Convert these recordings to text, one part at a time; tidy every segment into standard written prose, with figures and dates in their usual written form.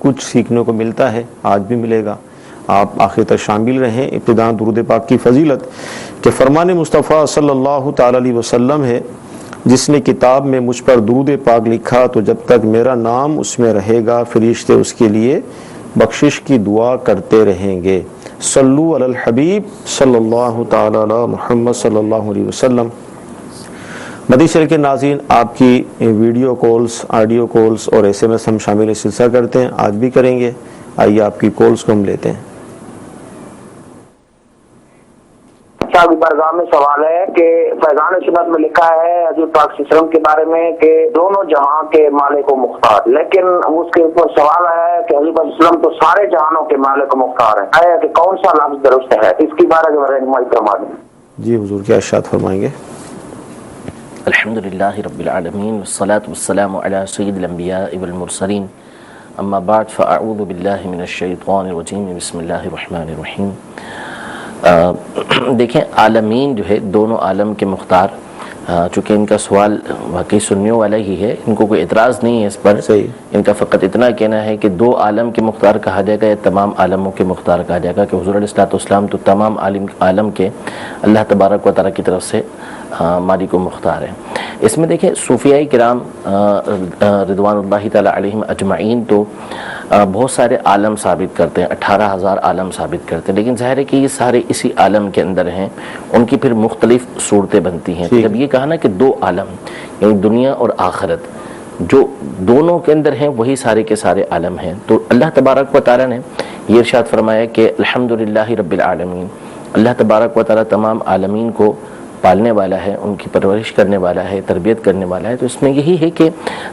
کچھ سیکھنے کو ملتا ہے، آج بھی ملے گا۔ آپ آخر تک شامل رہیں۔ ابتداء درود پاک کی فضیلت کہ فرمان مصطفیٰ صلی اللہ تعالی علیہ وسلم ہے، جس نے کتاب میں مجھ پر درود پاک لکھا تو جب تک میرا نام اس میں رہے گا فرشتے اس کے لیے بخشش کی دعا کرتے رہیں گے۔ صلو علی الحبیب صلی اللہ تعالی علی محمد صلی اللہ علیہ وسلم۔ مدنی چینل کے ناظرین، آپ کی ویڈیو کالز، آڈیو کالز اور ایس ایم ایس ہم شامل سلسلہ کرتے ہیں، آج بھی کریں گے۔ آئیے آپ کی کالز کو ہم لیتے ہیں۔ برگاہ میں سوال ہے کہ فیضان سنت میں لکھا ہے حضور پاک صلی اللہ علیہ وسلم کے بارے میں کہ دونوں جہاں کے مالک و مختار، لیکن اس کے اوپر سوال ہے کہ حضور پاک صلی اللہ علیہ وسلم تو سارے جہانوں کے مالک و مختار ہیں، کہ کون سا لفظ درست ہے؟ اس کی بارے میں رہنمائی فرما دیں۔ جی حضور کیا ارشاد فرمائیں گے؟ الحمدللہ رب العالمین والصلاة والسلام علی سید الانبیاء والمرسلین، اما بعد فاعوذ باللہ من الشیطان الرجیم، بسم اللہ الرحمن الرحیم۔ دیکھیں عالمین جو ہے دونوں عالم کے مختار، چونکہ ان کا سوال واقعی سننے والا ہی ہے، ان کو کوئی اعتراض نہیں ہے اس پر، ان کا فقط اتنا کہنا ہے کہ دو عالم کے مختار کہا جائے گا یا تمام عالموں کے مختار کہا جائے گا، کہ حضور علیہ الصلوۃ والسلام تو تمام عالم کے اللہ تبارک و تعالیٰ کی طرف سے مالک و مختار ہیں۔ اس میں دیکھیں صوفیاء کرام رضوان اللہ تعالیٰ علیہم اجمعین تو بہت سارے عالم ثابت کرتے ہیں، 18,000 عالم ثابت کرتے ہیں، لیکن ظاہر ہے کہ یہ سارے اسی عالم کے اندر ہیں، ان کی پھر مختلف صورتیں بنتی ہیں۔ جب یہ کہا نا کہ دو عالم یعنی دنیا اور آخرت جو دونوں کے اندر ہیں وہی سارے کے سارے عالم ہیں، تو اللہ تبارک و تعالیٰ نے یہ ارشاد فرمایا کہ الحمدللہ رب العالمین، اللہ تبارک و تعالیٰ تمام عالمین کو پالنے والا ہے، ان کی پرورش کرنے والا ہے، تربیت کرنے والا ہے۔ تو اس میں یہی ہے کہ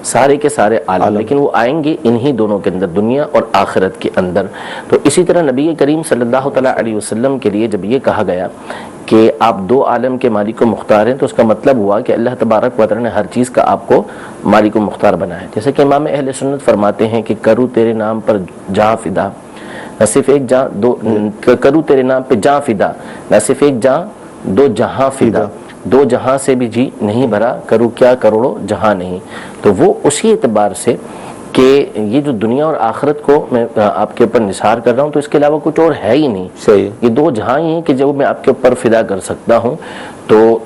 سارے کے سارے عالم، لیکن وہ آئیں گے انہی دونوں کے اندر، دنیا اور آخرت کے اندر۔ تو اسی طرح نبی کریم صلی اللہ تعالیٰ علیہ وسلم کے لیے جب یہ کہا گیا کہ آپ دو عالم کے مالک و مختار ہیں، تو اس کا مطلب ہوا کہ اللہ تبارک و تعالیٰ نے ہر چیز کا آپ کو مالک و مختار بنایا ہے۔ جیسے کہ امام اہل سنت فرماتے ہیں کہ کروں تیرے نام پر جاں فدا، نہ صرف ایک جاں دو، کروں تیرے نام پہ جاں فدا، نہ صرف ایک جاں دو جہاں فدا، دو جہاں سے بھی جی نہیں بھرا، کروں کیا کروڑوں جہاں نہیں۔ تو وہ اسی اعتبار سے کہ یہ جو دنیا اور آخرت کو میں آپ کے اوپر نثار کر رہا ہوں تو اس کے علاوہ کچھ اور ہے ہی نہیں، یہ دو جہاں ہی ہیں کہ جو میں آپ کے اوپر فدا کر سکتا ہوں۔ تو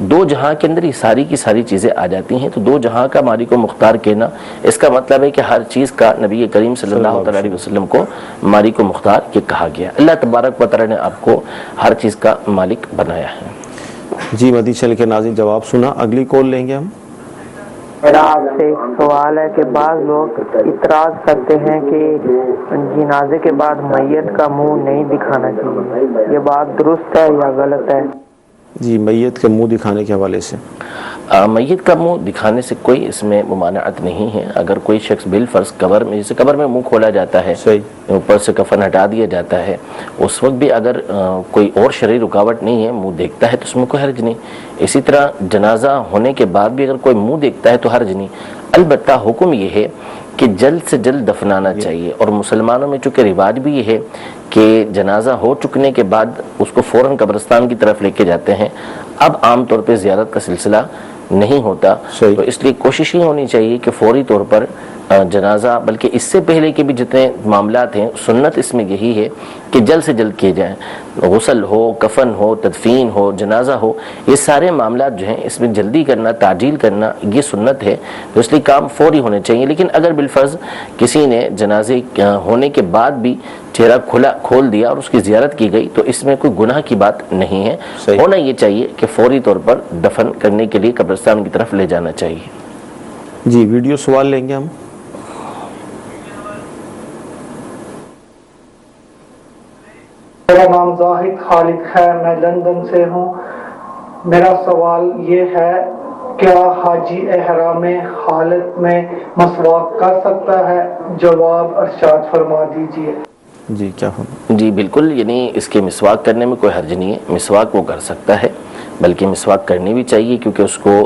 دو جہاں کے اندر یہ ساری کی ساری چیزیں آ جاتی ہیں، تو دو جہاں کا مالک و مختار کہنا اس کا مطلب ہے کہ ہر چیز کا نبی کریم صلی اللہ علیہ وسلم کو مالک و مختار یہ کہا گیا۔ اللہ تبارک و تعالیٰ نے آپ کو ہر چیز کا مالک بنایا ہے۔ جی مدنی چینل کے ناظرین جواب سنا، اگلی کال لیں گے ہم۔ میرا آپ سے ایک سوال ہے کہ بعض لوگ اعتراض کرتے ہیں کہ جنازے کے بعد میت کا منہ نہیں دکھانا چاہیے، یہ بات درست ہے یا غلط ہے؟ جی میت کے منہ دکھانے کے حوالے سے میت کا منہ دکھانے سے کوئی اس میں ممانعت نہیں ہے۔ اگر کوئی شخص بالفرض قبر میں، جیسے قبر میں منہ کھولا جاتا ہے، اوپر سے کفن ہٹا دیا جاتا ہے، اس وقت بھی اگر کوئی اور شرعی رکاوٹ نہیں ہے، منہ دیکھتا ہے تو اس میں کوئی حرج نہیں۔ اسی طرح جنازہ ہونے کے بعد بھی اگر کوئی منہ دیکھتا ہے تو حرج نہیں۔ البتہ حکم یہ ہے کہ جلد سے جلد دفنانا چاہیے، اور مسلمانوں میں چونکہ رواج بھی یہ ہے کہ جنازہ ہو چکنے کے بعد اس کو فوراً قبرستان کی طرف لے کے جاتے ہیں۔ اب عام طور پہ زیارت کا سلسلہ نہیں ہوتا، تو اس لیے کوشش ہی ہونی چاہیے کہ فوری طور پر جنازہ، بلکہ اس سے پہلے کے بھی جتنے معاملات ہیں سنت اس میں یہی ہے کہ جلد سے جلد کیے جائیں، غسل ہو، کفن ہو، تدفین ہو، جنازہ ہو، یہ سارے معاملات جو ہیں اس میں جلدی کرنا، تعجیل کرنا یہ سنت ہے، تو اس لیے کام فوری ہونے چاہیے۔ لیکن اگر بالفرض کسی نے جنازے ہونے کے بعد بھی چہرہ کھول دیا اور اس کی زیارت کی گئی تو اس میں کوئی گناہ کی بات نہیں ہے۔ ہونا یہ چاہیے کہ فوری طور پر دفن کرنے کے لیے قبرستان کی طرف لے جانا چاہیے۔ جی ویڈیو سوال لیں گے ہم۔ میرا نام زاہد خالد خیر، میں لندن سے ہوں۔ میرا سوال یہ ہے کیا حاجی احرام حالت میں مسواک کر سکتا ہے؟ جواب ارشاد فرما دیجیے۔ جی کیا جی بالکل، یعنی اس کے مسواک کرنے میں کوئی حرج نہیں ہے، مسواک وہ کر سکتا ہے، بلکہ مسواک کرنی بھی چاہیے، کیونکہ اس کو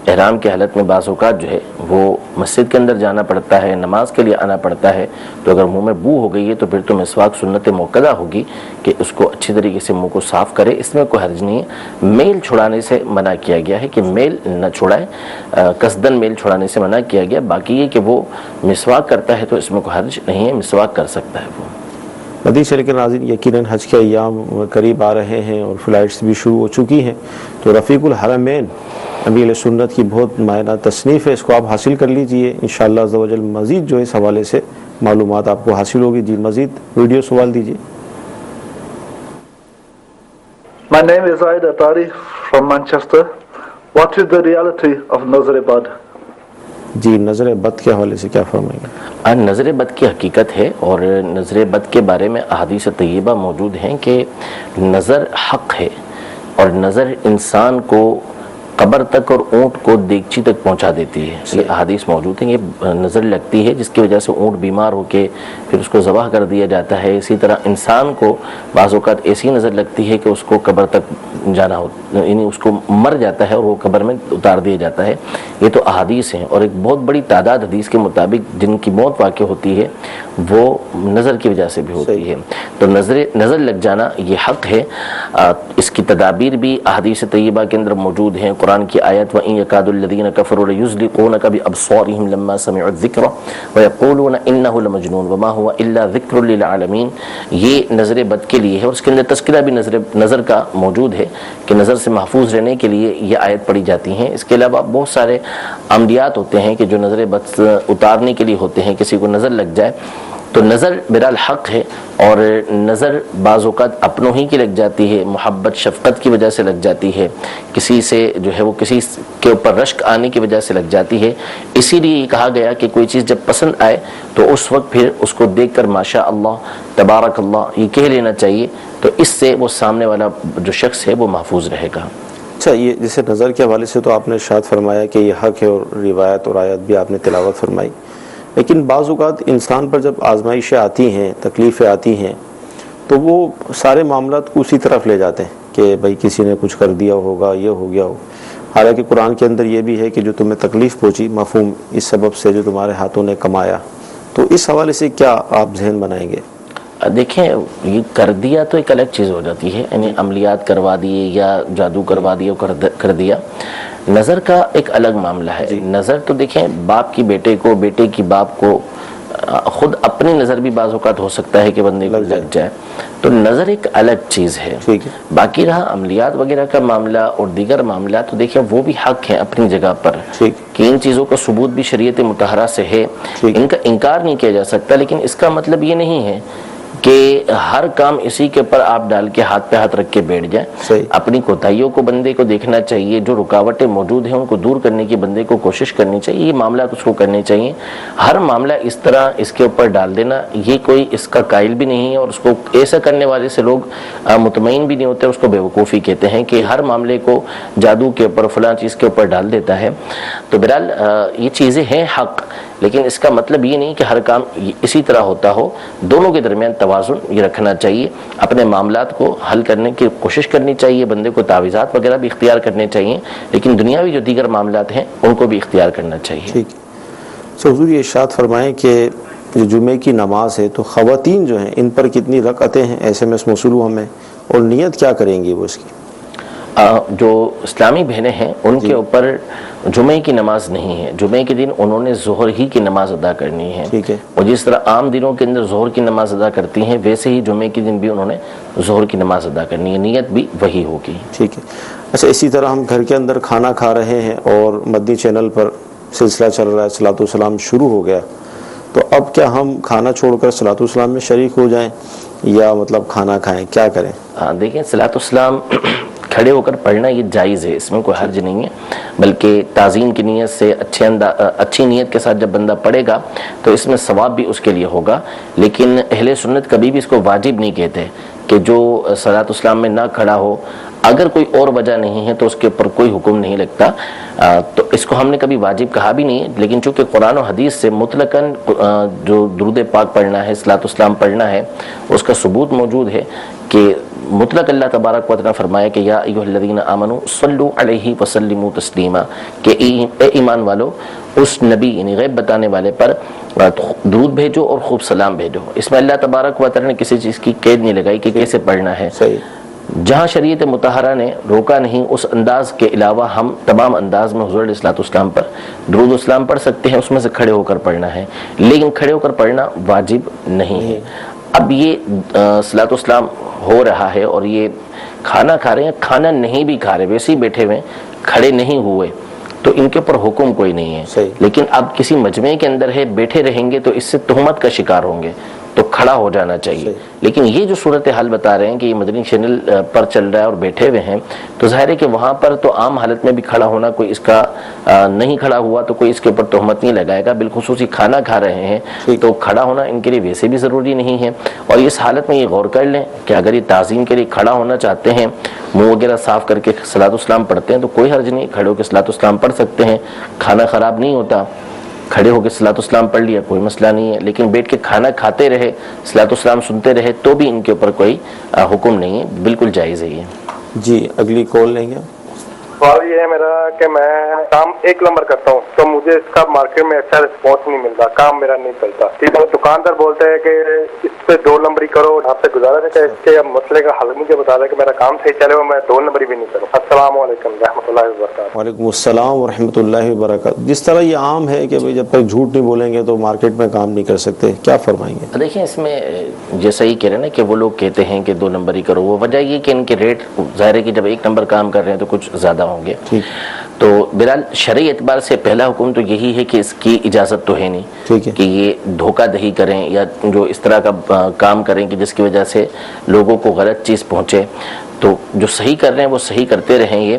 احرام کی حالت میں بعض اوقات جو ہے وہ مسجد کے اندر جانا پڑتا ہے، نماز کے لیے آنا پڑتا ہے، تو اگر منہ میں بو ہو گئی ہے تو پھر تو مسواک سنت موقدہ ہوگی کہ اس کو اچھی طریقے سے منہ کو صاف کرے، اس میں کوئی حرج نہیں ہے۔ میل چھڑانے سے منع کیا گیا ہے کہ میل نہ چھڑائے، قصدن میل چھڑانے سے منع کیا گیا، باقی یہ کہ وہ مسواک کرتا ہے تو اس میں کوئی حرج نہیں ہے، مسواک کر سکتا ہے وہ۔ مدنی چینل کے ناظرین، یقیناً حج کے ایام قریب آ رہے ہیں اور فلائٹس بھی شروع ہو چکی ہیں، تو رفیق الحرمین نبی علیہ سنت کی بہت معنی تصنیف ہے، اس کو آپ حاصل کر لیجئے، انشاءاللہ عز و جل مزید جو اس حوالے سے معلومات آپ کو حاصل ہوگی۔ جی مزید ویڈیو سوال دیجئے۔ My name is Zaid Atari from Manchester. What is the reality of Nazar Bad? جی نظر بد کے حوالے سے کیا فرمائیں گے؟ نظر بد کی حقیقت ہے، اور نظر بد کے بارے میں احادیث طیبہ موجود ہیں کہ نظر حق ہے، اور نظر انسان کو قبر تک اور اونٹ کو دیگچی تک پہنچا دیتی ہے۔ یہ احادیث موجود ہیں، یہ نظر لگتی ہے جس کی وجہ سے اونٹ بیمار ہو کے پھر اس کو ذبح کر دیا جاتا ہے۔ اسی طرح انسان کو بعض اوقات ایسی نظر لگتی ہے کہ اس کو قبر تک جانا ہو، یعنی اس کو مر جاتا ہے اور وہ قبر میں اتار دیا جاتا ہے۔ یہ تو احادیث ہیں، اور ایک بہت بڑی تعداد حدیث کے مطابق جن کی موت واقع ہوتی ہے وہ نظر کی وجہ سے بھی ہوتی ہے۔ تو نظر لگ جانا یہ حق ہے۔ اس کی تدابیر بھی احادیث طیبہ کے اندر موجود ہیں۔ قرآن کی آیت وَإِن يَكَادُ الَّذِينَ كَفَرُوا لَيُزْلِقُونَكَ بِأَبْصَارِهِمْ لَمَّا سَمِعُوا الذِّكْرَ وَيَقُولُونَ إِنَّهُ لَمَجْنُونٌ وَمَا هُوَ إِلَّا ذِكْرٌ لِلْعَالَمِينَ۔ یہ نظر بد کے لیے ہے، اور اس کے اندر تذکرہ بھی نظر کا موجود ہے کہ نظر سے محفوظ رہنے کے لیے یہ آیت پڑھی جاتی ہیں۔ اس کے علاوہ بہت سارے عملیات ہوتے ہیں کہ جو نظر بد اتارنے کے لیے ہوتے ہیں، کسی کو نظر لگ جائے تو نظر بہرحال حق ہے، اور نظر بعض اوقات اپنوں ہی کی لگ جاتی ہے، محبت شفقت کی وجہ سے لگ جاتی ہے، کسی سے جو ہے وہ کسی کے اوپر رشک آنے کی وجہ سے لگ جاتی ہے۔ اسی لیے یہ کہا گیا کہ کوئی چیز جب پسند آئے تو اس وقت پھر اس کو دیکھ کر ماشاء اللہ تبارک اللہ یہ کہہ لینا چاہیے، تو اس سے وہ سامنے والا جو شخص ہے وہ محفوظ رہے گا۔ اچھا، یہ جیسے نظر کے حوالے سے تو آپ نے ارشاد فرمایا کہ یہ حق ہے، اور روایت اور آیت بھی آپ نے تلاوت فرمائی، لیکن بعض اوقات انسان پر جب آزمائشیں آتی ہیں، تکلیفیں آتی ہیں، تو وہ سارے معاملات کو اسی طرف لے جاتے ہیں کہ بھائی کسی نے کچھ کر دیا ہوگا، یہ ہو گیا ہو۔ حالانکہ قرآن کے اندر یہ بھی ہے کہ جو تمہیں تکلیف پہنچی مفہوم اس سبب سے جو تمہارے ہاتھوں نے کمایا، تو اس حوالے سے کیا آپ ذہن بنائیں گے؟ دیکھیں، یہ کر دیا تو ایک الگ چیز ہو جاتی ہے، یعنی عملیات کروا دیے یا جادو کروا دیا کر دیا۔ نظر کا ایک الگ معاملہ ہے۔ نظر تو دیکھیں، باپ کی بیٹے کو، بیٹے کی باپ کو، خود اپنی نظر بھی بعض اوقات ہو سکتا ہے کہ بندے کو لگ جائے، تو نظر ایک الگ چیز ہے۔ باقی رہا عملیات وغیرہ کا معاملہ اور دیگر معاملات، تو دیکھیں وہ بھی حق ہیں اپنی جگہ پر، کہ ان چیزوں کا ثبوت بھی شریعت مطہرہ سے ہے، ان کا انکار نہیں کیا جا سکتا، لیکن اس کا مطلب یہ نہیں ہے کہ ہر کام اسی کے اوپر آپ ڈال کے ہاتھ پہ ہاتھ رکھ کے بیٹھ جائیں۔ اپنی کوتاہیوں کو بندے کو دیکھنا چاہیے، جو رکاوٹیں موجود ہیں ان کو دور کرنے کی بندے کو کوشش کرنی چاہیے، یہ معاملات اس کو کرنے چاہیے۔ ہر معاملہ اس طرح اس کے اوپر ڈال دینا یہ کوئی اس کا قائل بھی نہیں ہے، اور اس کو ایسا کرنے والے سے لوگ مطمئن بھی نہیں ہوتے، اس کو بیوقوفی کہتے ہیں کہ ہر معاملے کو جادو کے اوپر فلاں چیز کے اوپر ڈال دیتا ہے۔ تو بہرحال یہ چیزیں ہیں حق، لیکن اس کا مطلب یہ نہیں کہ ہر کام اسی طرح ہوتا ہو۔ دونوں کے درمیان توازن یہ رکھنا چاہیے، اپنے معاملات کو حل کرنے کی کوشش کرنی چاہیے، بندے کو تعویذات وغیرہ بھی اختیار کرنے چاہیے، لیکن دنیاوی جو دیگر معاملات ہیں ان کو بھی اختیار کرنا چاہیے۔ ٹھیک ہے، حضور یہ ارشاد فرمائیں کہ جو جمعے کی نماز ہے تو خواتین جو ہیں ان پر کتنی رکعتیں ہیں ایسے میں موصول ہمیں، اور نیت کیا کریں گی وہ اس کی؟ جو اسلامی بہنیں ہیں ان کے اوپر جمعے کی نماز نہیں ہے، جمعے کے دن انہوں نے ظہر ہی کی نماز ادا کرنی ہے، اور جس طرح عام دنوں کے اندر ظہر کی نماز ادا کرتی ہیں ویسے ہی جمعے کے دن بھی انہوں نے ظہر کی نماز ادا کرنی ہے، نیت بھی وہی ہوگی۔ ٹھیک ہے۔ اچھا، اسی طرح ہم گھر کے اندر کھانا کھا رہے ہیں اور مدنی چینل پر سلسلہ چل رہا ہے، صلاۃ والسلام شروع ہو گیا، تو اب کیا ہم کھانا چھوڑ کر صلاۃ والسلام میں شریک ہو جائیں یا مطلب کھانا کھائیں، کیا کریں؟ دیکھیں، صلاۃ والسلام کھڑے ہو کر پڑھنا یہ جائز ہے، اس میں کوئی حرج نہیں ہے، بلکہ تعظیم کی نیت سے اچھی نیت کے ساتھ جب بندہ پڑھے گا تو اس میں ثواب بھی اس کے لیے ہوگا، لیکن اہل سنت کبھی بھی اس کو واجب نہیں کہتے کہ جو صلاۃ الاسلام میں نہ کھڑا ہو اگر کوئی اور وجہ نہیں ہے تو اس کے اوپر کوئی حکم نہیں لگتا. تو اس کو ہم نے کبھی واجب کہا بھی نہیں ہے، لیکن چونکہ قرآن و حدیث سے مطلقاً جو درود پاک پڑھنا ہے، صلاۃ والسلام پڑھنا ہے، اس کا ثبوت موجود ہے کہ مطلق اللہ تبارک و تعالیٰ نے فرمایا کہ یا ایھا الذین آمنوا صلوا علیہ وسلموا تسلیما، کہ اے ایمان والو اس نبی یعنی غیب بتانے والے پر درود بھیجو اور خوب سلام بھیجو. اس میں اللہ تبارک و تعالیٰ نے کسی چیز کی قید نہیں لگائی کہ کیسے پڑھنا ہے. جہاں شریعت مطہرہ نے روکا نہیں اس انداز کے علاوہ ہم تمام انداز میں حضور علیہ الصلوۃ والسلام پر درود والسلام پڑھ سکتے ہیں، اس میں سے کھڑے ہو کر پڑھنا ہے، لیکن کھڑے ہو کر پڑھنا واجب نہیں ہے. اب یہ صلاۃ والسلام ہو رہا ہے اور یہ کھانا کھا رہے ہیں، کھانا نہیں بھی کھا رہے، ویسے ہی بیٹھے ہوئے کھڑے نہیں ہوئے، تو ان کے اوپر حکم کوئی نہیں ہے. لیکن اب کسی مجمع کے اندر ہے، بیٹھے رہیں گے تو اس سے تہمت کا شکار ہوں گے، تو کھڑا ہو جانا چاہیے. لیکن یہ جو صورتحال بتا رہے ہیں کہ یہ مدنی چینل پر چل رہا ہے اور بیٹھے ہوئے ہیں، تو ظاہر ہے کہ وہاں پر تو عام حالت میں بھی کھڑا ہونا، کوئی اس کا نہیں کھڑا ہوا تو کوئی اس کے اوپر تہمت نہیں لگائے گا. بالخصوص کھانا کھا رہے ہیں تو کھڑا ہونا ان کے لیے ویسے بھی ضروری نہیں ہے. اور اس حالت میں یہ غور کر لیں کہ اگر یہ تعظیم کے لیے کھڑا ہونا چاہتے ہیں، منہ وغیرہ صاف کر کے صلاۃ والسلام پڑھتے ہیں، تو کوئی حرج نہیں، کھڑے ہو کے صلاۃ والسلام پڑھ سکتے ہیں، کھانا خراب نہیں ہوتا. کھڑے ہو کے صلاۃ والسلام پڑھ لیا کوئی مسئلہ نہیں ہے، لیکن بیٹھ کے کھانا کھاتے رہے، صلاۃ والسلام سنتے رہے تو بھی ان کے اوپر کوئی حکم نہیں ہے، بالکل جائز ہے یہ. جی اگلی کال لیں گے. سوال یہ ہے میرا کہ میں کام 1 نمبر کرتا ہوں تو مجھے اس کا مارکیٹ میں اچھا رسپانس نہیں ملتا، کام میرا نہیں چلتا. ٹھیک ہے، دکاندار بولتے ہیں کہ اس پہ 2 نمبری کرو. آپ سے گزارا ہے کہ اس کے مسئلے کا حل مجھے بتا دیں کہ میرا کام صحیح چلے اور میں 2 نمبری بھی نہیں کروں. السلام علیکم رحمۃ اللہ وبرکاتہ. وعلیکم السلام ورحمۃ اللہ وبرکاتہ. جس طرح یہ عام ہے کہ جب تک جھوٹ نہیں بولیں گے تو مارکیٹ میں کام نہیں کر سکتے، کیا فرمائیں گے؟ دیکھیں اس میں جیسا ہی کہہ رہے ہیں نا کہ وہ لوگ کہتے ہیں کہ 2 نمبری کرو، وہ وجہ یہ کہ ان کے ریٹ ظاہر ہے کہ جب 1 نمبر کام کر رہے ہیں تو کچھ زیادہ ہوں گے. تو بہرحال شرعی اعتبار سے پہلا حکم تو یہی ہے کہ اس کی اجازت تو ہے نہیں کہ یہ دھوکہ دہی کریں یا جو اس طرح کا کام کریں کہ جس کی وجہ سے لوگوں کو غلط چیز پہنچے. تو جو صحیح کر رہے ہیں وہ صحیح کرتے رہیں گے.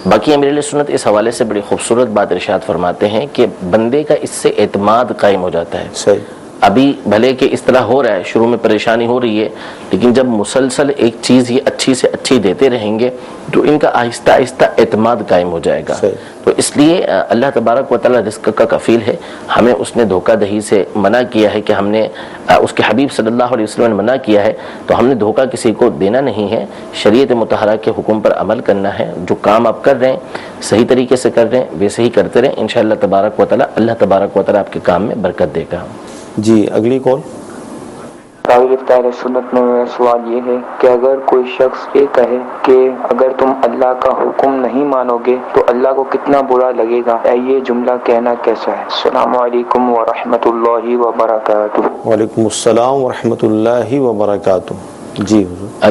باقی امیر علیہ سنت اس حوالے سے بڑی خوبصورت بات ارشاد فرماتے ہیں کہ بندے کا اس سے اعتماد قائم ہو جاتا ہے. صحیح. ابھی بھلے کہ اس طرح ہو رہا ہے، شروع میں پریشانی ہو رہی ہے، لیکن جب مسلسل ایک چیز یہ اچھی سے اچھی دیتے رہیں گے تو ان کا آہستہ آہستہ اعتماد قائم ہو جائے گا. تو اس لیے اللہ تبارک و تعالی رزق کا کفیل ہے. ہمیں اس نے دھوکہ دہی سے منع کیا ہے کہ ہم نے اس کے حبیب صلی اللہ علیہ وسلم نے منع کیا ہے، تو ہم نے دھوکہ کسی کو دینا نہیں ہے. شریعت مطہرہ کے حکم پر عمل کرنا ہے. جو کام آپ کر رہے ہیں صحیح طریقے سے کر رہے ہیں ویسے ہی کرتے رہیں، انشاءاللہ تبارک و تعالی اللہ تبارک و تعالی آپ کے کام میں برکت دے گا. جی اگلی کال. اہل سنت میں میرا سوال یہ ہے کہ اگر کوئی شخص یہ کہے کہ اگر تم اللہ کا حکم نہیں مانو گے تو اللہ کو کتنا برا لگے گا، یہ جملہ کہنا کیسا ہے؟ السلام علیکم ورحمۃ اللہ وبرکاتہ. وعلیکم السلام ورحمۃ اللہ وبرکاتہ. جی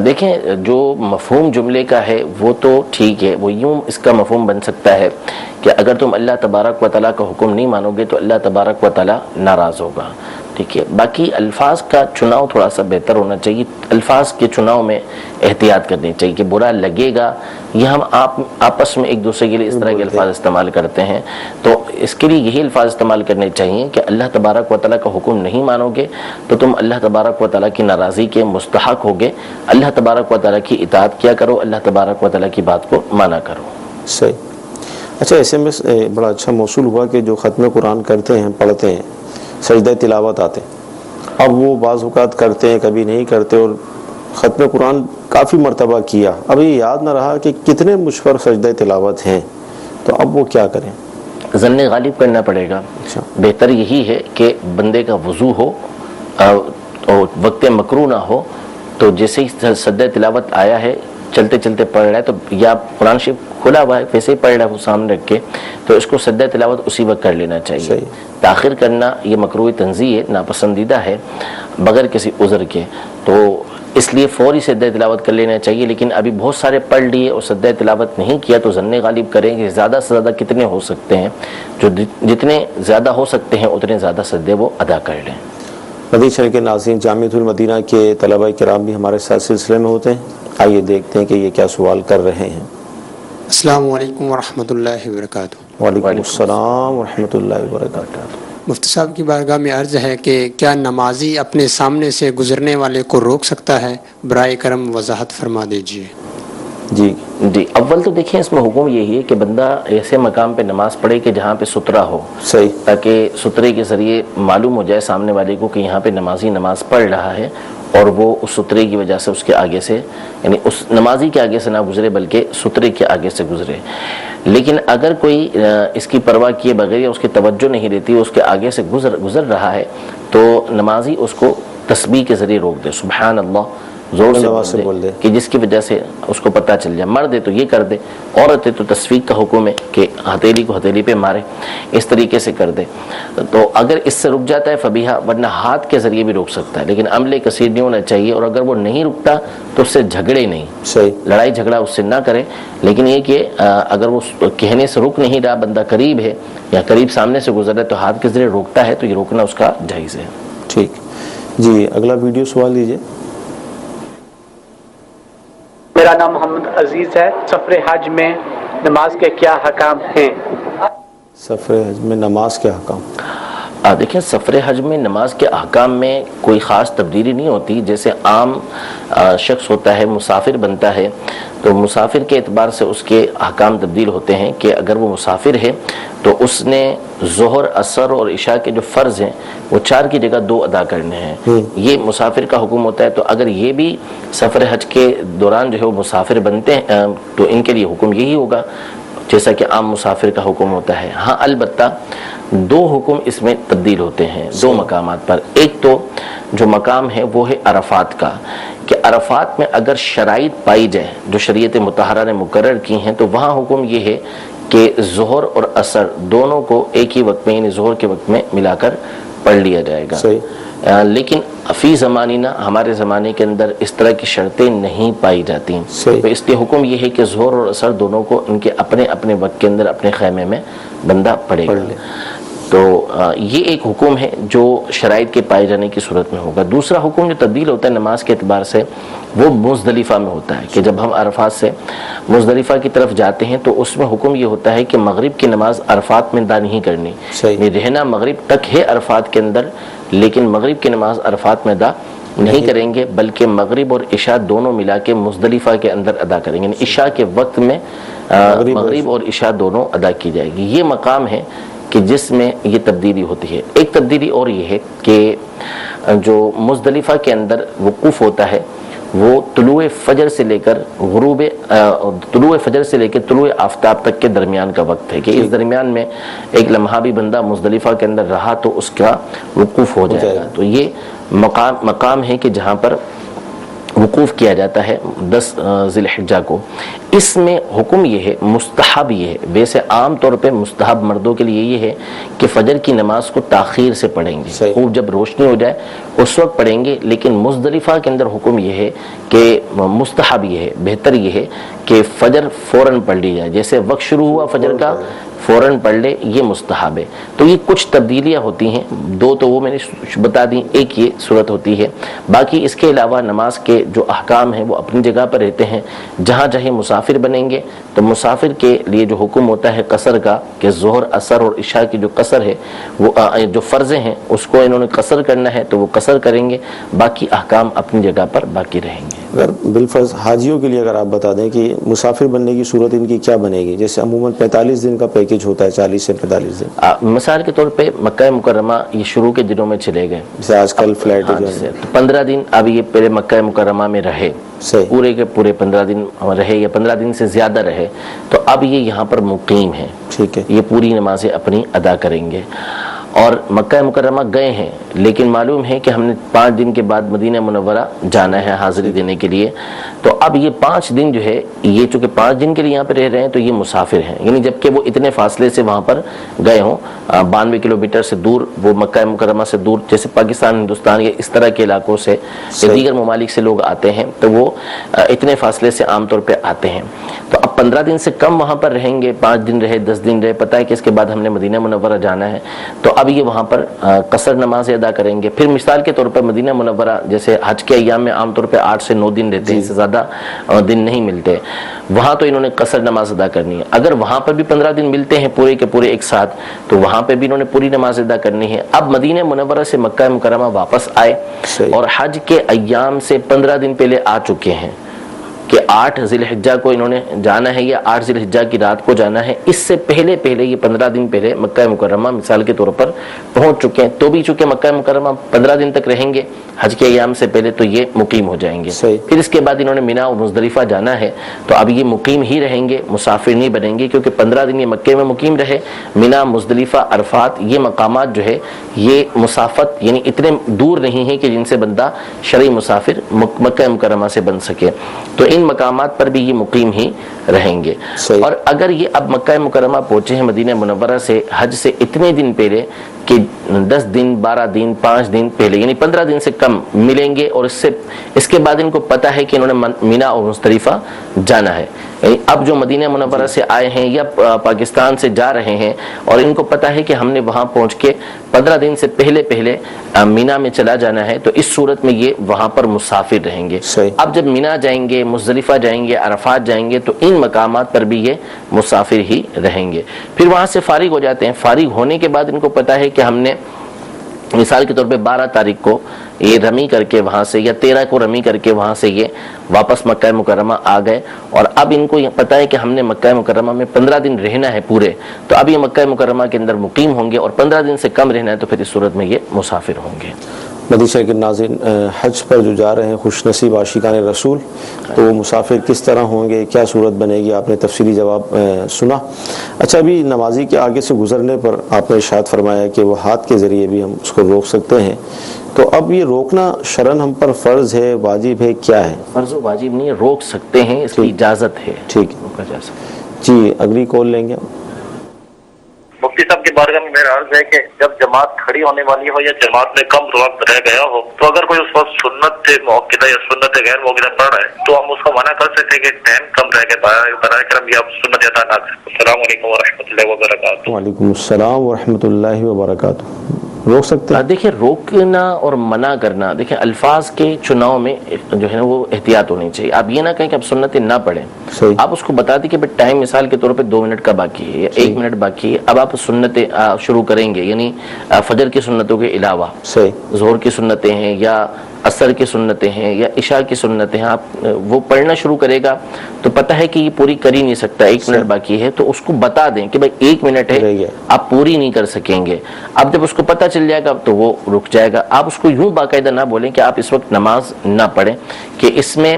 دیکھیں جو مفہوم جملے کا ہے وہ تو ٹھیک ہے، وہ یوں اس کا مفہوم بن سکتا ہے کہ اگر تم اللہ تبارک و تعالیٰ کا حکم نہیں مانو گے تو اللہ تبارک و تعالیٰ ناراض ہوگا. ٹھیک ہے، باقی الفاظ کا چناؤ تھوڑا سا بہتر ہونا چاہیے. الفاظ کے چناؤ میں احتیاط کرنی چاہیے کہ برا لگے گا، یہ ہم آپس میں ایک دوسرے کے لیے اس طرح کے الفاظ استعمال کرتے ہیں. تو اس کے لیے یہی الفاظ استعمال کرنے چاہیے کہ اللہ تبارک و تعالیٰ کا حکم نہیں مانو گے تو تم اللہ تبارک و تعالیٰ کی ناراضی کے مستحق ہوگے. اللہ تبارک و تعالیٰ کی اطاعت کیا کرو، اللہ تبارک و تعالیٰ کی بات کو مانا کرو. صحیح. اچھا، ایسے میں بڑا اچھا موصول ہوا کہ جو ختم قرآن کرتے ہیں، پڑھتے ہیں، سجدہ تلاوت آتے ہیں، اب وہ بعض اوقات کرتے ہیں کبھی نہیں کرتے، اور ختم قرآن کافی مرتبہ کیا، اب یہ یاد نہ رہا کہ کتنے مجھ پر سجدہ تلاوت ہیں، تو اب وہ کیا کریں؟ ظن غالب کرنا پڑے گا. بہتر یہی ہے کہ بندے کا وضو ہو اور وقت مکروہ نہ ہو، تو جیسے ہی سجدہ تلاوت آیا ہے چلتے چلتے پڑھ رہا ہے تو یا قرآن شریف کھلا ہوا ہے ویسے ہی پڑھ رہا ہے وہ سامنے رکھ کے، تو اس کو سجدہ تلاوت اسی وقت کر لینا چاہیے. تاخیر کرنا یہ مکروہ تنزیہ ہے، ناپسندیدہ ہے بغیر کسی عذر کے، تو اس لیے فوری سجدہ تلاوت کر لینا چاہیے. لیکن ابھی بہت سارے پڑھ لیے اور سجدہ تلاوت نہیں کیا تو ظن غالب کریں کہ زیادہ سے زیادہ کتنے ہو سکتے ہیں، جو جتنے زیادہ ہو سکتے ہیں اتنے زیادہ سجدے وہ ادا کر لیں. مدینہ شریف کے ناظرین، جامعۃ المدینہ کے طلبہ کرام بھی ہمارے ساتھ سلسلے میں ہوتے ہیں. آئیے دیکھتے ہیں کہ یہ کیا سوال کر رہے ہیں. السلام علیکم ورحمۃ اللہ وبرکاتہ. وعلیکم السلام ورحمۃ اللہ وبرکاتہ. مفتی صاحب کی بارگاہ میں عرض ہے کہ کیا نمازی اپنے سامنے سے گزرنے والے کو روک سکتا ہے؟ برائے کرم وضاحت فرما دیجیے. جی جی اول تو دیکھیں اس میں حکم یہی ہے کہ بندہ ایسے مقام پہ نماز پڑھے کہ جہاں پہ سترا ہو، صحیح، تاکہ سترے کے ذریعے معلوم ہو جائے سامنے والے کو کہ یہاں پہ نمازی نماز پڑھ رہا ہے، اور وہ اس سترے کی وجہ سے اس کے آگے سے، یعنی اس نمازی کے آگے سے نہ گزرے بلکہ سترے کے آگے سے گزرے۔ لیکن اگر کوئی اس کی پرواہ کیے بغیر یا اس کی توجہ نہیں دیتی، اس کے آگے سے گزر رہا ہے، تو نمازی اس کو تسبیح کے ذریعے روک دے، سبحان اللہ زور سے بول دے کہ جس کی وجہ سے اس کو پتہ چل جائے۔ مرد ہے تو یہ کر دے، عورت ہے تو تصفیق کا حکم ہے کہ ہتھیلی کو ہتھیلی پہ مارے، اس طریقے سے کر دے۔ تو اگر اس سے رک جاتا ہے فبیہا، ورنہ ہاتھ کے ذریعے بھی روک سکتا ہے، لیکن عمل کثیر نہیں ہونا چاہیے، اور اگر وہ نہیں رکتا تو اس سے جھگڑے نہیں، صحیح، لڑائی جھگڑا اس سے نہ کرے، لیکن یہ کہ اگر وہ کہنے سے رک نہیں رہا، بندہ قریب ہے یا قریب سامنے سے گزر رہا ہے تو ہاتھ کے ذریعے روکتا ہے، تو یہ روکنا اس کا جائز ہے۔ ٹھیک جی، اگلا ویڈیو سوال لیجیے۔ میرا نام محمد عزیز ہے۔ سفر حج میں نماز کے کیا حکام ہیں؟ سفر حج میں نماز کے حکام، دیکھیں سفر حج میں نماز کے احکام میں کوئی خاص تبدیلی نہیں ہوتی۔ جیسے عام شخص ہوتا ہے، مسافر بنتا ہے، تو مسافر کے اعتبار سے اس کے احکام تبدیل ہوتے ہیں کہ اگر وہ مسافر ہے تو اس نے ظہر، عصر اور عشاء کے جو فرض ہیں وہ 4 کی جگہ 2 ادا کرنے ہیں، یہ مسافر کا حکم ہوتا ہے۔ تو اگر یہ بھی سفر حج کے دوران جو ہے وہ مسافر بنتے ہیں تو ان کے لیے حکم یہی ہوگا جیسا کہ عام مسافر کا حکم ہوتا ہے۔ ہاں البتہ 2 حکم اس میں تبدیل ہوتے ہیں 2 مقامات پر۔ ایک تو جو مقام ہے وہ ہے عرفات کا، کہ عرفات میں اگر شرائط پائی جائے جو شریعت مطہرہ نے مقرر کی ہیں تو وہاں حکم یہ ہے کہ ظہر اور عصر دونوں کو ایک ہی وقت میں، یعنی ظہر کے وقت میں ملا کر پڑھ لیا جائے گا۔ لیکن فی زمانینا، ہمارے زمانے کے اندر اس طرح کی شرطیں نہیں پائی جاتی، تو اس لیے حکم یہ ہے کہ ظہر اور عصر دونوں کو ان کے اپنے اپنے وقت کے اندر اپنے خیمے میں بندہ پڑھے گا۔ تو یہ ایک حکم ہے جو شرائط کے پائے جانے کی صورت میں ہوگا۔ دوسرا حکم جو تبدیل ہوتا ہے نماز کے اعتبار سے وہ مزدلفہ میں ہوتا ہے، کہ جب ہم عرفات سے مزدلفہ کی طرف جاتے ہیں تو اس میں حکم یہ ہوتا ہے کہ مغرب کی نماز عرفات میں ادا نہیں کرنی، رہنا مغرب تک ہے عرفات کے اندر، لیکن مغرب کی نماز عرفات میں ادا نہیں کریں گے، بلکہ مغرب اور عشاء دونوں ملا کے مزدلفہ کے اندر ادا کریں گے، یعنی عشاء کے وقت میں مغرب اور عشاء دونوں ادا کی جائے گی۔ یہ مقام ہے کہ جس میں یہ تبدیلی ہوتی ہے۔ ایک تبدیلی اور یہ ہے کہ جو مزدلفہ کے اندر وقوف ہوتا ہے وہ طلوع فجر سے لے کر طلوع آفتاب تک کے درمیان کا وقت ہے، کہ اس درمیان میں ایک لمحہ بھی بندہ مزدلفہ کے اندر رہا تو اس کا وقوف ہو جائے گا۔ تو یہ مقام ہے کہ جہاں پر وقوف کیا جاتا ہے 10 ذی الحجہ کو۔ اس میں حکم یہ ہے، مستحب یہ ہے، ویسے عام طور پہ مستحب مردوں کے لیے یہ ہے کہ فجر کی نماز کو تاخیر سے پڑھیں گے، خوب جب روشنی ہو جائے اس وقت پڑھیں گے، لیکن مزدلفہ کے اندر حکم یہ ہے کہ مستحب یہ ہے، بہتر یہ ہے کہ فجر فوراً پڑھ لی جائے، جیسے وقت شروع ہوا فجر کا فوراً پڑھ لے، یہ مستحب ہے۔ تو یہ کچھ تبدیلیاں ہوتی ہیں، 2 تو وہ میں نے بتا دیں، ایک یہ صورت ہوتی ہے، باقی اس کے علاوہ نماز کے جو احکام ہیں وہ اپنی جگہ پر رہتے ہیں۔ جہاں چاہے مسافر بنیں گے تو مسافر کے لیے جو حکم ہوتا ہے قصر کا، کہ ظہر، عصر اور عشاء کی جو قصر ہے وہ جو فرض ہیں اس کو انہوں نے قصر کرنا ہے تو وہ قصر کریں گے، باقی احکام اپنی جگہ پر باقی رہیں گے۔ اگر بالفرض حاجیوں کے لیے اگر آپ بتا دیں کہ مسافر بننے کی صورت ان کی کیا بنے گی؟ جیسے عموماً 45 دن کا پیکج ہوتا ہے، 40 سے 45 دن، مثال کے طور پہ مکہ مکرمہ یہ شروع کے دنوں میں چلے گئے، جیسے آج کل فلائٹ جو ہے 15 دن اب یہ پہلے مکہ مکرمہ میں رہے، پورے کے پورے 15 دن رہے یا 15 دن سے زیادہ رہے، تو اب یہ یہاں پر مقیم ہیں، ٹھیک ہے، یہ پوری نمازیں اپنی ادا کریں گے۔ اور مکہ مکرمہ گئے ہیں لیکن معلوم ہے کہ ہم نے 5 دن کے بعد مدینہ منورہ جانا ہے حاضری دینے کے لیے، تو اب یہ 5 دن جو ہے، یہ چونکہ 5 دن کے لیے یہاں پہ رہ رہے ہیں تو یہ مسافر ہیں، یعنی جبکہ وہ اتنے فاصلے سے وہاں پر گئے ہوں، 92 کلومیٹر سے دور، وہ مکہ مکرمہ سے دور، جیسے پاکستان، ہندوستان یا اس طرح کے علاقوں سے یا دیگر ممالک سے لوگ آتے ہیں تو وہ اتنے فاصلے سے عام طور پہ آتے ہیں، تو اب 15 دن سے کم وہاں پر رہیں گے، 5 دن رہے، 10 دن رہے، پتہ ہے کہ اس کے بعد ہم نے مدینہ منورہ جانا ہے، تو اب یہ وہاں پر قصر نماز ادا کریں گے۔ پھر مثال کے طور پر مدینہ منورہ جیسے حج کے ایام میں عام طور پہ 8 سے 9 دن رہتے ہیں، اس سے زیادہ دن نہیں ملتے، وہاں تو انہوں نے قصر نماز ادا کرنی ہے۔ اگر وہاں پر بھی 15 دن ملتے ہیں پورے کے پورے ایک ساتھ تو وہاں پہ بھی انہوں نے پوری نماز ادا کرنی ہے۔ اب مدینہ منورہ سے مکہ مکرمہ واپس آئے اور حج کے ایام سے 15 دن پہلے آ چکے ہیں، کہ 8 ذی الحجہ کو انہوں نے جانا ہے یا 8 ذی الحجہ کی رات کو جانا ہے، اس سے پہلے یہ 15 دن پہلے مکہ مکرمہ مثال کے طور پر پہنچ چکے ہیں، تو بھی چونکہ مکہ مکرمہ 15 دن تک رہیں گے حج کے ایام سے پہلے، تو یہ مقیم ہو جائیں گے۔ پھر اس کے بعد انہوں نے مینا اور مزدلفہ جانا ہے، تو اب یہ مقیم ہی رہیں گے، مسافر نہیں بنیں گے، کیونکہ 15 دن یہ مکے میں مقیم رہے۔ مینا، مزدلفہ، عرفات یہ مقامات جو ہے یہ مسافت یعنی اتنے دور نہیں ہیں کہ جن سے بندہ شرعی مسافر مکہ مکرمہ سے بن سکے، تو ان مقامات پر بھی یہ مقیم ہی رہیں گے۔ اور اگر یہ اب مکہ مکرمہ پہنچے ہیں مدینہ منورہ سے حج سے اتنے دن پہلے کہ 10 دن 12 دن 5 دن پہلے یعنی 15 دن سے کم ملیں گے، اور اس کے بعد ان کو پتہ ہے کہ انہوں نے مینا اور مزدلفہ جانا ہے، یعنی اب جو مدینہ منورہ سے آئے ہیں یا پاکستان سے جا رہے ہیں اور ان کو پتہ ہے کہ ہم نے وہاں پہنچ کے 15 دن سے پہلے مینا میں چلا جانا ہے، تو اس صورت میں یہ وہاں پر مسافر رہیں گے۔ اب جب مینا جائیں گے، مزدلفہ جائیں گے، عرفات جائیں گے، تو ان مقامات پر بھی یہ مسافر ہی رہیں گے۔ پھر وہاں سے فارغ ہو جاتے ہیں، فارغ ہونے کے بعد ان کو پتہ ہے کہ ہم نے مثال کے طور پہ 12 تاریخ کو یہ رمی کر کے وہاں سے یا 13 کو رمی کر کے وہاں سے یہ واپس مکہ مکرمہ آ گئے، اور اب ان کو یہ پتہ ہے کہ ہم نے مکہ مکرمہ میں 15 دن رہنا ہے پورے، تو اب یہ مکہ مکرمہ کے اندر مقیم ہوں گے، اور 15 دن سے کم رہنا ہے تو پھر اس صورت میں یہ مسافر ہوں گے۔ مدیشہ کے ناظرین، حج پر جو جا رہے ہیں خوش نصیب عاشقان رسول، تو وہ مسافر کس طرح ہوں گے، کیا صورت بنے گی، آپ نے تفصیلی جواب سنا۔ اچھا، ابھی نمازی کے آگے سے گزرنے پر آپ نے ارشاد فرمایا کہ وہ ہاتھ کے ذریعے بھی ہم اس کو روک سکتے ہیں، تو اب یہ روکنا شرعاً ہم پر فرض ہے، واجب ہے، کیا ہے؟ فرض و واجب نہیں، روک سکتے ہیں، اس کی اجازت ہے، ٹھیک ہے، روکا جا سکتا ہے۔ جی اگلی کال لیں گے۔ مفتی صاحب کی بارگاہ میں میرا عرض ہے کہ جب جماعت کھڑی ہونے والی ہو یا جماعت میں کم وقت رہ گیا ہو، تو اگر کوئی اس وقت سنت موقعہ یا سنت غیر موقعہ پڑھ رہا ہے، تو ہم اس کو منع کر سکتے ہیں کہ ٹائم کم رہ گیا، براہ کرم یہ آپ سنت ادا نہ کریں۔ السلام علیکم ورحمۃ اللہ وبرکاتہ۔ وعلیکم السلام ورحمۃ اللہ وبرکاتہ۔ روک سکتے ہیں؟ دیکھیں، روکنا اور منع کرنا، دیکھیں الفاظ کے چناؤ میں جو ہے نا وہ احتیاط ہونی چاہیے۔ آپ یہ نہ کہیں کہ آپ سنتیں نہ پڑھیں، آپ اس کو بتا دیں کہ ٹائم مثال کے طور پہ 2 منٹ کا باقی ہے یا 1 منٹ باقی ہے، اب آپ سنتیں شروع کریں گے، یعنی فجر کی سنتوں کے علاوہ ظہر کی سنتیں ہیں یا عصر کی سنتیں ہیں یا عشاء کی سنتیں ہیں، آپ وہ پڑھنا شروع کرے گا تو پتہ ہے کہ یہ پوری کر ہی نہیں سکتا، 1 منٹ باقی ہے، تو اس کو بتا دیں کہ بھائی 1 منٹ ہے، آپ پوری نہیں کر سکیں گے۔ اب جب اس کو پتہ چل جائے گا تو وہ رک جائے گا۔ آپ اس کو یوں باقاعدہ نہ بولیں کہ آپ اس وقت نماز نہ پڑھیں، کہ اس میں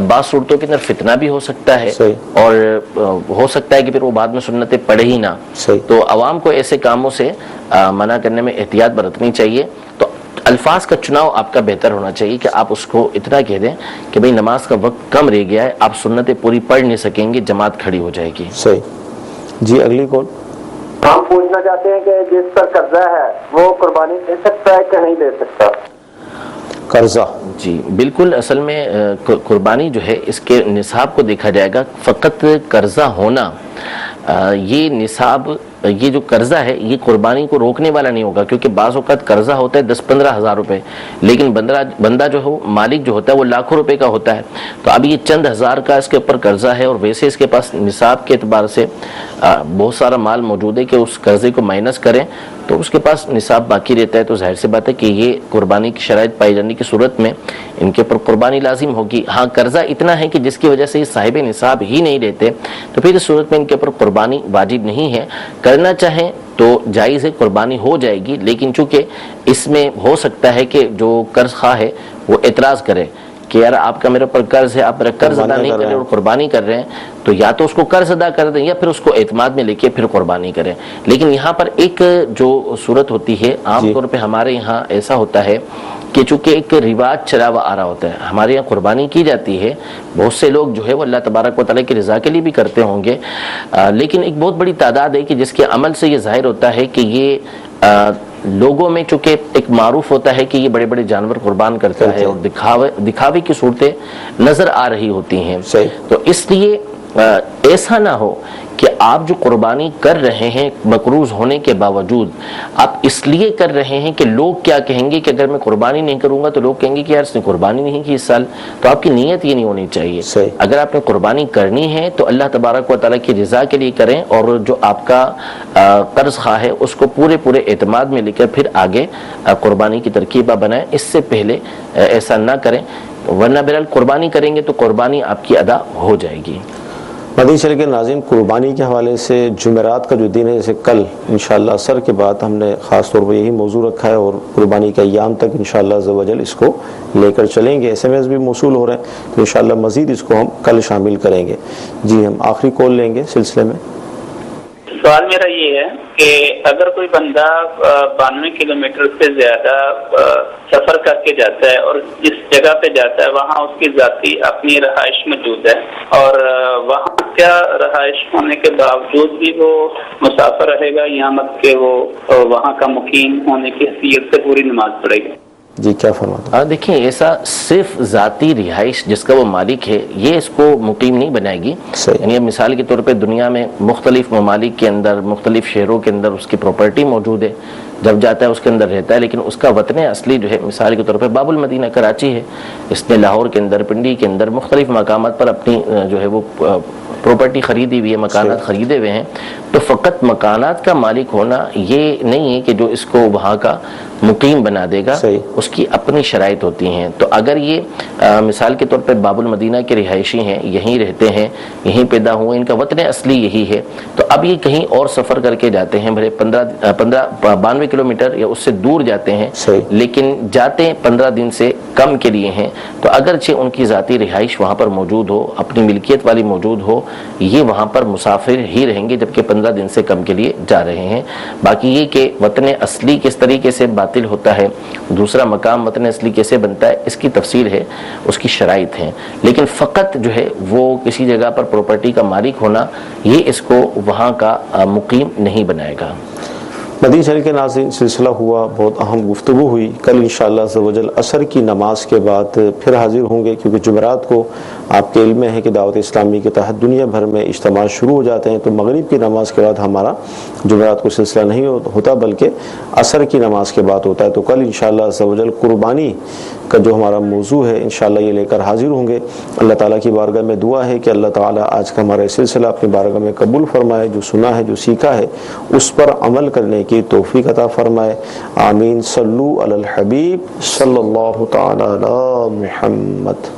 بعض صورتوں کے اندر فتنہ بھی ہو سکتا ہے، اور ہو سکتا ہے کہ پھر وہ بعد میں سنتیں پڑھے ہی نہ، تو عوام کو ایسے کاموں سے منع کرنے میں احتیاط برتنی چاہیے۔ تو الفاظ کا چناؤ آپ کا بہتر ہونا چاہیے کہ آپ اس کو اتنا کہہ دیں کہ بھئی نماز کا وقت کم رہ گیا ہے، آپ سنتیں پوری پڑھ نہیں سکیں گے، جماعت کھڑی ہو جائے گی۔ صحیح۔ جی اگلی کال۔ ہم پوچھنا چاہتے ہیں کہ جس پر قرضہ ہے وہ قربانی دے سکتا ہے کہ نہیں دے سکتا؟ قرضہ، جی بالکل، اصل میں قربانی جو ہے اس کے نصاب کو دیکھا جائے گا۔ فقط قرضہ ہونا، یہ نصاب، یہ جو قرضہ ہے یہ قربانی کو روکنے والا نہیں ہوگا، کیونکہ بعض اوقات قرضہ ہوتا ہے 10-15 ہزار روپے، لیکن بندہ جو ہے مالک جو ہوتا ہے وہ لاکھوں روپے کا ہوتا ہے، تو اب یہ چند ہزار کا اس کے اوپر قرضہ ہے، اور ویسے اس کے پاس نصاب کے اعتبار سے بہت سارا مال موجود ہے کہ اس قرضے کو مائنس کریں تو اس کے پاس نصاب باقی رہتا ہے، تو ظاہر سی بات ہے کہ یہ قربانی کی شرائط پائی جانے کی صورت میں ان کے اوپر قربانی لازم ہوگی۔ ہاں قرضہ اتنا ہے کہ جس کی وجہ سے یہ صاحب نصاب ہی نہیں رہتے، تو پھر اس صورت میں ان کے اوپر قربانی واجب نہیں ہے۔ کرنا چاہیں تو جائز ہے، قربانی ہو جائے گی، لیکن چونکہ اس میں ہو سکتا ہے کہ جو قرض خواہ ہے وہ اعتراض کرے کہ یار آپ کا میرے پر قرض ہے، آپ میرا قرض ادا نہیں کر رہے اور قربانی کر رہے ہیں، تو یا تو اس کو قرض ادا کر دیں یا پھر اس کو اعتماد میں لے کے پھر قربانی کریں۔ لیکن یہاں پر ایک جو صورت ہوتی ہے عام طور پہ ہمارے یہاں ایسا ہوتا ہے کہ چونکہ ایک رواج چلا ہوا آ رہا ہوتا ہے، ہمارے یہاں قربانی کی جاتی ہے، بہت سے لوگ جو ہے وہ اللہ تبارک و تعالیٰ کی رضا کے لیے بھی کرتے ہوں گے، لیکن ایک بہت بڑی تعداد ہے کہ جس کے عمل سے یہ ظاہر ہوتا ہے کہ یہ لوگوں میں چونکہ ایک معروف ہوتا ہے کہ یہ بڑے بڑے جانور قربان کرتا ہے، اور دکھاوے کی صورتیں نظر آ رہی ہوتی ہیں، تو اس لیے ایسا نہ ہو کہ آپ جو قربانی کر رہے ہیں مقروض ہونے کے باوجود آپ اس لیے کر رہے ہیں کہ لوگ کیا کہیں گے، کہ اگر میں قربانی نہیں کروں گا تو لوگ کہیں گے کہ یار اس نے قربانی نہیں کی اس سال. تو آپ کی نیت یہ نہیں ہونی چاہیے. اگر آپ نے قربانی کرنی ہے تو اللہ تبارک و تعالیٰ کی رضا کے لیے کریں، اور جو آپ کا قرض خواہ ہے اس کو پورے اعتماد میں لے کر پھر آگے قربانی کی ترکیبہ بنائیں. اس سے پہلے ایسا نہ کریں، ورنہ بہرحال قربانی کریں گے تو قربانی آپ کی ادا ہو جائے گی. مدنی چینل کے ناظرین، قربانی کے حوالے سے جمعرات کا جو دن ہے، جیسے کل انشاءاللہ عصر کے بعد ہم نے خاص طور پر یہی موضوع رکھا ہے، اور قربانی کے ایام تک انشاءاللہ عز و جل اس کو لے کر چلیں گے. SMS بھی موصول ہو رہے ہیں، تو انشاءاللہ مزید اس کو ہم کل شامل کریں گے. جی ہم آخری کال لیں گے سلسلے میں. سوال میرا یہ ہے کہ اگر کوئی بندہ 92 کلومیٹر سے زیادہ سفر کر کے جاتا ہے اور جس جگہ پہ جاتا ہے وہاں اس کی ذاتی اپنی رہائش موجود ہے، اور وہاں کیا رہائش ہونے کے باوجود بھی وہ مسافر رہے گا، یہاں مت کہ وہ وہاں کا مقیم ہونے کی حیثیت سے پوری نماز پڑھے گا؟ جی کیا فرماتے ہیں؟ دیکھیں، ایسا صرف ذاتی رہائش جس کا وہ مالک ہے یہ اس کو مقیم نہیں بنائے گی. یعنی مثال کے طور پہ دنیا میں مختلف ممالک کے اندر، مختلف شہروں کے اندر اس کی پراپرٹی موجود ہے، جب جاتا ہے اس کے اندر رہتا ہے، لیکن اس کا وطن اصلی جو ہے مثال کے طور پہ باب المدینہ کراچی ہے. اس نے لاہور کے اندر، پنڈی کے اندر مختلف مقامات پر اپنی جو ہے وہ پراپرٹی خریدی ہوئی ہے، مکانات خریدے ہوئے ہیں. تو فقط مکانات کا مالک ہونا یہ نہیں ہے کہ جو اس کو وہاں کا مقیم بنا دے گا، اس کی اپنی شرائط ہوتی ہیں. تو اگر یہ مثال کے طور پر باب المدینہ کے رہائشی ہیں، یہیں رہتے ہیں، یہیں پیدا ہوئے، ان کا وطن اصلی یہی ہے، تو اب یہ کہیں اور سفر کر کے جاتے ہیں، بھلے 92 کلومیٹر یا اس سے دور جاتے ہیں، لیکن جاتے 15 دن سے کم کے لیے ہیں، تو اگرچہ ان کی ذاتی رہائش وہاں پر موجود ہو، اپنی ملکیت والی موجود ہو، یہ وہاں پر مسافر ہی رہیں گے، جبکہ 15 دن سے کم کے لیے جا رہے ہیں. باقی یہ کہ وطن اصلی کس طریقے سے باطل ہوتا ہے، دوسرا مقام وطن اصلی کیسے بنتا ہے، اس کی تفصیل ہے، اس کی شرائط ہیں. لیکن فقط جو ہے وہ کسی جگہ پر پراپرٹی کا مالک ہونا یہ اس کو وہاں کا مقیم نہیں بنائے گا. مدنی چینل کے ناظرین، سلسلہ ہوا، بہت اہم گفتگو ہوئی. کل انشاءاللہ عز و جل عصر کی نماز کے بعد پھر حاضر ہوں گے، کیونکہ جمعرات کو آپ کے علم میں ہے کہ دعوت اسلامی کے تحت دنیا بھر میں اجتماع شروع ہو جاتے ہیں. تو مغرب کی نماز کے بعد ہمارا جمعرات کو سلسلہ نہیں ہوتا، بلکہ عصر کی نماز کے بعد ہوتا ہے. تو کل انشاءاللہ عز و جل قربانی کا جو ہمارا موضوع ہے انشاءاللہ یہ لے کر حاضر ہوں گے. اللہ تعالیٰ کی بارگاہ میں دعا ہے کہ اللہ تعالیٰ آج کا ہمارا سلسلہ اپنی بارگاہ میں قبول فرمائے، جو سنا ہے، جو سیکھا ہے، اس پر عمل کرنے کی توفیق عطا فرمائے. آمین. صلو علی الحبیب صلی اللہ تعالی علی محمد.